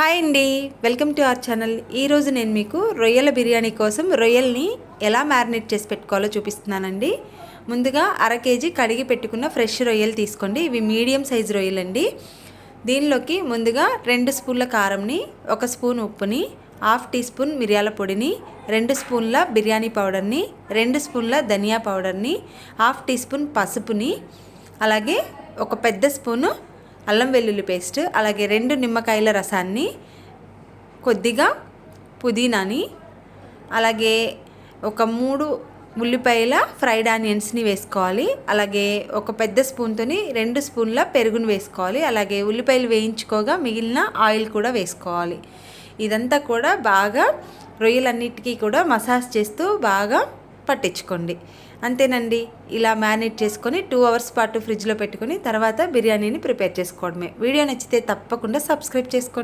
Hi అండి, welcome to our channel. ఈరోజు నేను మీకు రొయ్యల బిర్యానీ కోసం రొయ్యల్ని ఎలా మ్యారినేట్ చేసి పెట్టుకోవాలో చూపిస్తున్నానండి. ముందుగా అర కేజీ కడిగి పెట్టుకున్న ఫ్రెష్ రొయ్యలు తీసుకోండి. ఇవి మీడియం సైజ్ రొయ్యలండి. దీనిలోకి ముందుగా 2 స్పూన్ల కారంని, 1 స్పూన్ ఉప్పుని, హాఫ్ టీ స్పూన్ మిరియాల పొడిని, 2 స్పూన్ల బిర్యానీ పౌడర్ని, 2 స్పూన్ల ధనియా పౌడర్ని, హాఫ్ టీ స్పూన్ పసుపుని, అలాగే ఒక పెద్ద స్పూను అల్లం వెల్లుల్లి పేస్ట్, అలాగే 2 నిమ్మకాయల రసాన్ని, కొద్దిగా పుదీనాని, అలాగే ఒక 3 ఉల్లిపాయల ఫ్రైడ్ ఆనియన్స్ని వేసుకోవాలి. అలాగే ఒక పెద్ద స్పూన్తోని 2 స్పూన్ల పెరుగును వేసుకోవాలి. అలాగే ఉల్లిపాయలు వేయించుకోగా మిగిలిన ఆయిల్ కూడా వేసుకోవాలి. ఇదంతా కూడా బాగా రొయ్యలన్నిటికీ కూడా మసాజ్ చేస్తూ బాగా పట్టించుకోండి. అంతేనండి. ఇలా మ్యారినేట్ చేసుకొని 2 అవర్స్ పాటు ఫ్రిడ్జ్లో పెట్టుకొని తర్వాత బిర్యానీని ప్రిపేర్ చేసుకోవడమే. వీడియో నచ్చితే తప్పకుండా సబ్స్క్రైబ్ చేసుకోండి.